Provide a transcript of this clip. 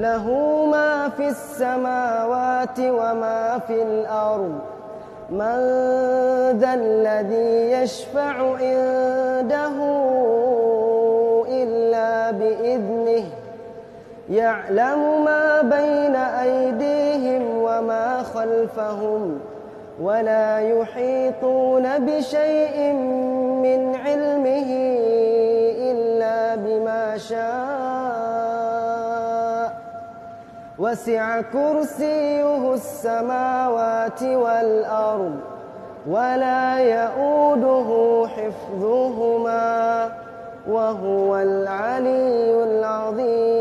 له ما في السماوات وما في الأرض من ذا الذي يشفع عنده إلا بإذنه يعلم ما بين أيديهم وما خلفهم ولا يحيطون بشيء من علمه إلا بما شاء وسع كرسيه السماوات والأرض ولا يؤوده حفظهما وهو العلي العظيم